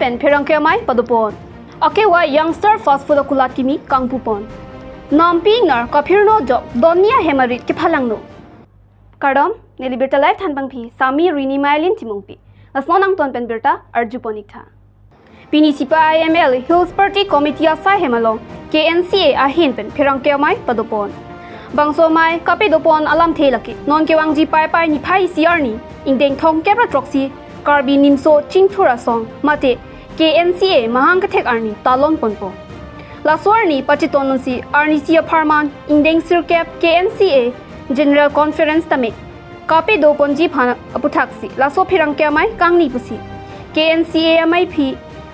pen pherang ke mai padupon ake wa youngster fast food kulat kimi kangpupon namping nar kafirno job donia hemarit ke phalangno kadam neli berta life thanbang phi sami rini mailin timongpi asmonang ton pen berta arjuponik tha pini sipa iml hills party committee asai hemalong KNCA ahin pen pherang ke mai padupon bangso mai kape dopon alam thelaki non kewangji pai pai ni phai CR ni ingdeng thong kebra troxy karbi nimso chingthura song mate KNCA mahang kathek arni talon ponpo laswar ni pachitonsi arni sia pharman ingdeng sirkep KNCA general conference tame kape doponji phana aputhaksi laso phirang ke mai kangni pusi KNCA mai phi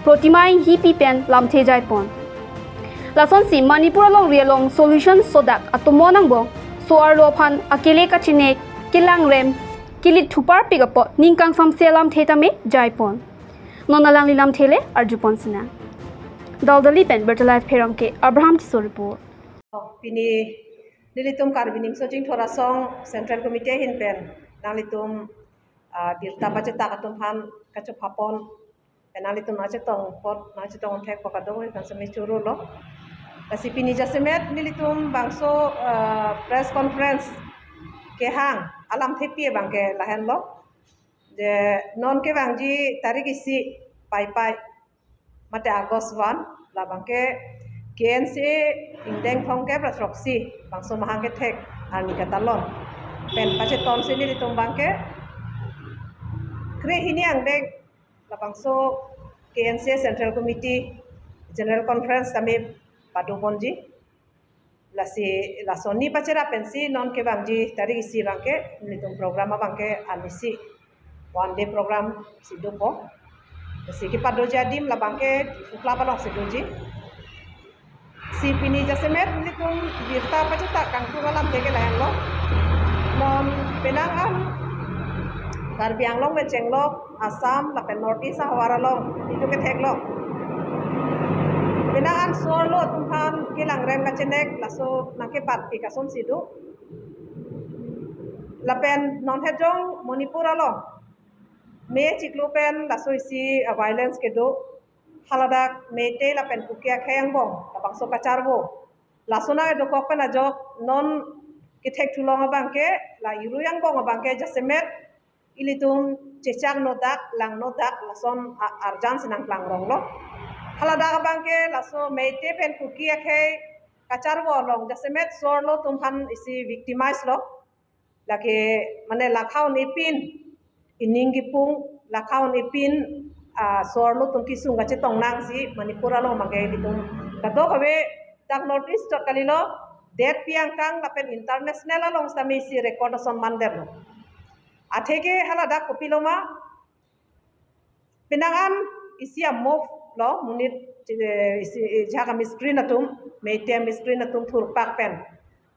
protimai hi pi pen lamthe jai pon lason si manipur long rialong solution sodak atomonang bo soar lo phan akele kachine kilang rem kilit thupar pigapo ningkang samselam thetame jaipon nonalang lilam thele arjupon sina daldali pen better life pherangke abraham tiso report pini nilitum karbinim sojing thora song central committee hin pen nalitum birta bajeta katum han kachu phapon penalitum ache tong pot nache tong thek pokado kan sami churu lo kasi pini jasemet nilitum bangso press conference ke hang alam thepie bangke lahen lo je non ke bangji tarik isi pai pai mate agos 1 la bangke KNCA indeng thongke proxy bangso mahangke thek ani katalon pen pache ton se nilitum bangke kre hini angdeng la bangso KNCA central committee general conference tame paduponji lasoni pachera pensi non ke bangji tarik isi bangke nitum program bangke anisi one day program sidupo si ki pado jadim la bangke sukla balong siduji si pini jasemet nitum birta pacheta kangku galam tege layan lo non penangan Karbi Anglong Bencenglok Assam lapen Northeast Hawara long itu ke thek lo Pinaan solo tumhan kilang rem kacenek laso nake pat pikason sidu lapen non hejong Manipur alo me ciklupen laso isi violence kedo haladak mete lapen pukia khayang bong lapang so kacarbo laso na do kokpen ajok non kithek tulong abangke la iruyang bong abangke jasemet ilitum cecang nodak lang nodak lason arjan senang lang rong lo halada bangke laso meite pen kuki akhe kacarbo long jasemet sorlo tumhan isi victimize lo lake mane lakhau nipin iningipung lakhau nipin sorlo tumki sunga che tongnang si manipura lo mangke ditum kado habe tak notice to kalilo det piang kang lapen international long sami si record son mander lo atheke halada kopiloma pinangan isia move lo munit jaga screen atum meitem screen atum thur pak pen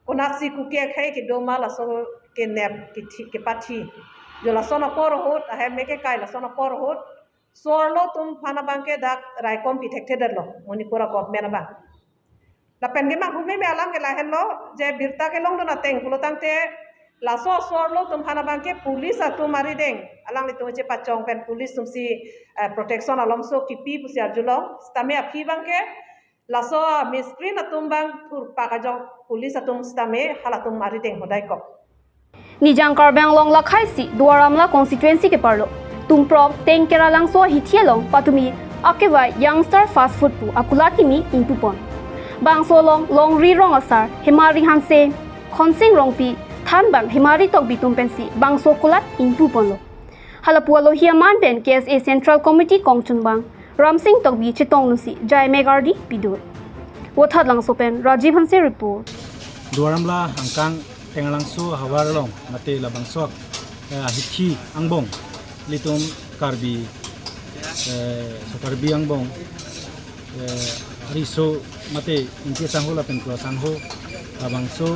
onasi kuke khai ki doma la so ke nep ki pathi jo la sona por hot ahe meke kai la sona por hot sorlo tum phana bangke dak raikom pi thek theder lo monipura government ba la pen ge ma hume me alam ke la hen lo je birta ke long dona teng pulotang te laso sorlo tum phana bangke police atu mari deng alang li tu che pachong pen police tum si protection alom so kipi pusi arjulo stame aphi bangke laso mi screen atum bang thur pakajong police atum stame halatum mari deng hodai ko nijang karbang long lakhai si duaramla constituency ke parlo tumprop teng keralang so hithielong patumi akewa youngster fast food pu akulakimi intupon bangso long ri rong asar himari hanse khonsing rongpi than bang himari tok bitum pensi bangso kulat intupon lo halapualo hiaman pen KSA central committee kongchun bang ramsing tok bi chitong nusi jai megardi pidur wothat lang so pen rajiv hanse report duaramla hangkang tengalangso hawarlong mate labangsok hithi angbong litum karbi karbi angbong riso mate inke sangho la pen ko sangho labangso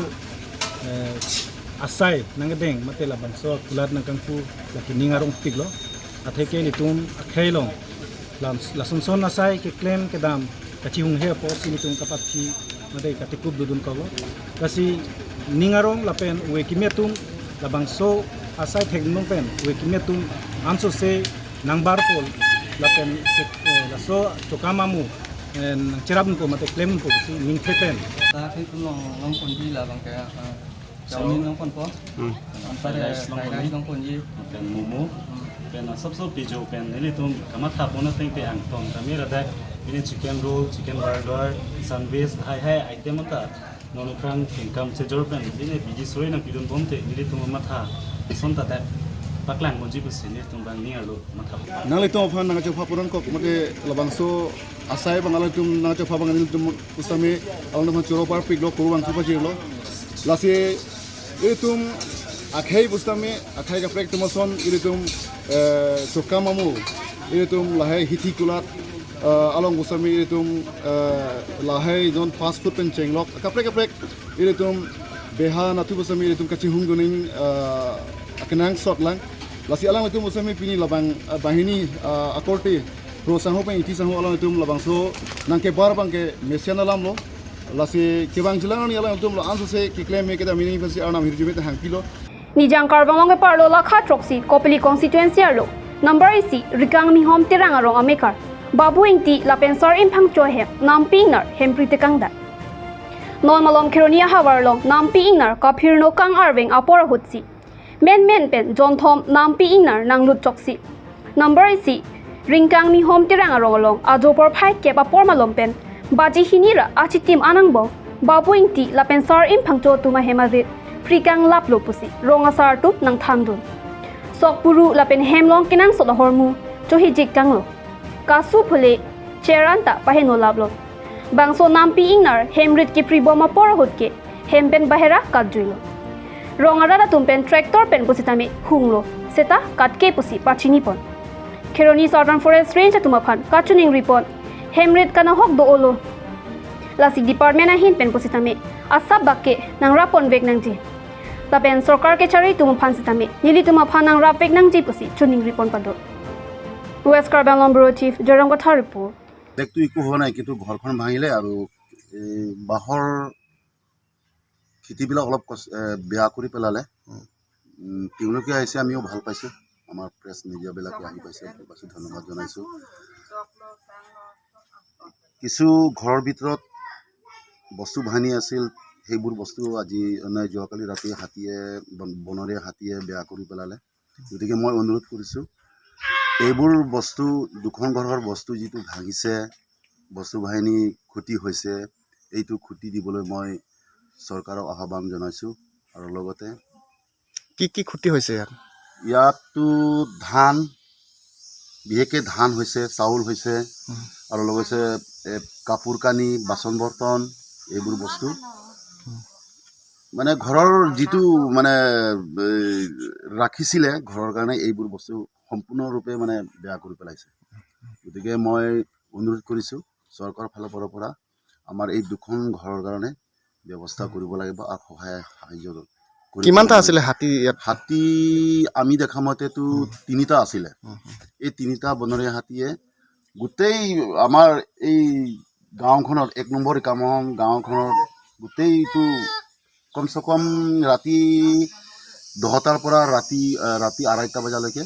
asai nangadeng mate labangso kulat nangkangku lakini ngarong piglo atheke litum akhailong lasonson asai ke claim ke dam kachihung he po sinitum kapatchi mate katikub dudun kago kasi ningarong lapen wekimetum labangso asai theknong pen wekimetum anso se nangbar pol lapen laso tokamamu cerabun po mate claim po si ning thepen ta khi tu long kon ji la bang ka chawmin long kon po ampare kai long kon ji pen momo pen sabso pijo pen nili tum kama tha pona teng pe ang tom kami rada ini chicken roll chicken burger sandwich hai item ta non krang income se jor pen ini biji soi na pidon bomte nili tum matha sonta ta paklang monji bu sini tum bang ni alo matha nang le to phan nang chok phapuran ko mate labangso asai bangal tum nang chok phabang ni tum usame alna phan choro par piglo kurwang chupa jilo lase itum akhai bustame akhai ka prek tumason ilitum chokamamu ilitum lahai hithi kulat along usame ilitum lahai don fast food pen chenglok ka prek ilitum beha natu busame ilitum kachi hungduning akenang sotlang lasi alang itu musami pini labang bahini akorti prosang ho pe iti sang ho alang itu labang so nangke bar bangke mesian alam lo lasi kebang jilang ni alang itu lo ansu se ki claim me keda meaning pasi arnam hirjume te hangpilo Nijang karbang ke parlo lakha troksi kopili constituency arlo number isi rikang mi hom tirang arong amekar babu ingti lapensar imphang chohem namping nar hemprite kangda non malom khironia hawarlong namping nar kaphirno kang arveng apora hutsi men pen John Thom nampi inar nang lut choksi number isi ringkang mi hom tirang arong along ajopor phai ke pa por malom pen baji hinira achitim anangbo babu ingti lapensar imphang cho tuma hemarit frikang lap lo pusi ronga sar tu nang thandun sokpuru lapen hemlong kinang so hormu chohi jik kanglo kasu phule cheranta paheno lablo bangso nampi inar hemrit ki priboma por hotke hempen bahera kadjuilo rongara tumpen tractor pen pusitami hunglo seta katke pusi pachini pon Kheroni Southern Forest Range tumaphan kachuning report hemrit kana hok do olo lasi department a hin pen pusitami asab bakke nang rapon vek nangji tapen sarkar ke chari tumaphan sitami nili tumaphan nang rap vek nangji pusi chuning report pado West Carbon Bureau Chief Jorang Kotha report দেখতো একো হোৱা নাই কিন্তু ঘৰখন ভাঙিলে আৰু বাহৰ খেতিবিলাক অলপ বেয়া কৰি পেলালে তেওঁলোকে আহিছে আমিও ভাল পাইছোঁ আমাৰ প্ৰেছ মিডিয়াবিলাকে আহি পাইছে ধন্যবাদ জনাইছোঁ কিছু ঘৰৰ ভিতৰত বস্তু ভাঙি আছিল সেইবোৰ বস্তু আজি যোৱাকালি ৰাতি বনৰীয়া হাতীয়ে বেয়া কৰি পেলালে গতিকে মই অনুৰোধ কৰিছোঁ এইবোৰ বস্তু দুখন ঘৰৰ বস্তু যিটো ভাঙিছে বস্তু বাহিনী ক্ষতি হৈছে এইটো ক্ষতি দিবলৈ মই চৰকাৰক আহ্বান জনাইছোঁ আৰু লগতে কি ক্ষতি হৈছে ইয়াততো ধান বিশেষকৈ ধান হৈছে চাউল হৈছে আৰু লগতে কাপোৰ কানি বাচন বৰ্তন এইবোৰ বস্তু মানে ঘৰৰ যিটো মানে ৰাখিছিলে ঘৰৰ কাৰণে এইবোৰ বস্তু সম্পূৰ্ণৰূপে মানে বেয়া কৰি পেলাইছে গতিকে মই অনুৰোধ কৰিছোঁ চৰকাৰৰ ফালৰ পৰা আমাৰ এই দুখন ঘৰৰ কাৰণে ব্যৱস্থা কৰিব লাগিব আৰু সাহায্য কিমানটা আছিলে হাতী হাতী আমি দেখা মতেতো 3টা আছিলে এই 3টা বনৰীয়া হাতীয়ে গোটেই আমাৰ এই গাঁওখনত 1 নম্বৰ কামম গাঁওখনত গোটেইটো কমচে কম ৰাতি 10টাৰ পৰা ৰাতি 2:30টা বজালৈকে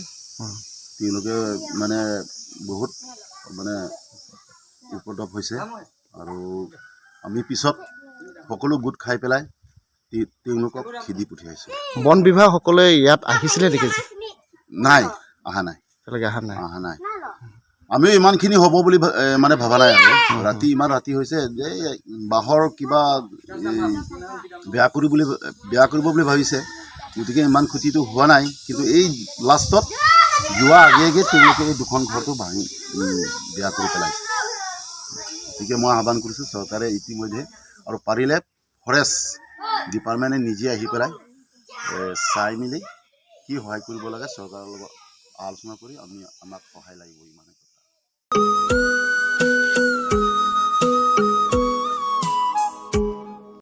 তেওঁলোকে মানে বহুত মানে উপদ্ৰৱ হৈছে আৰু আমি পিছত সকলো গোট খাই পেলাই তেওঁলোকক খেদি পঠিয়াইছোঁ বন বিভাগ সকলে ইয়াত আহিছিলে নেকি নাই অহা নাই আমিও ইমানখিনি হ'ব বুলি মানে ভবা নাই আৰু ইমান ৰাতি হৈছে যে বাহৰ কিবা বেয়া কৰিব বুলি ভাবিছে গতিকে ইমান ক্ষতিটো হোৱা নাই কিন্তু এই লাষ্টত যোৱা আগে তেওঁলোকে এই দুখন ঘৰটো ভাঙি বেয়া কৰি পেলাইছে গতিকে মই আহ্বান কৰিছোঁ চৰকাৰে ইতিমধ্যে আৰু পাৰিলে ফৰেষ্ট ডিপাৰ্টমেণ্টে নিজে আহি পেলাই চাই মেলি কি সহায় কৰিব লাগে চৰকাৰৰ লগত আলোচনা কৰি আমাক সহায় লাগিব ইমানে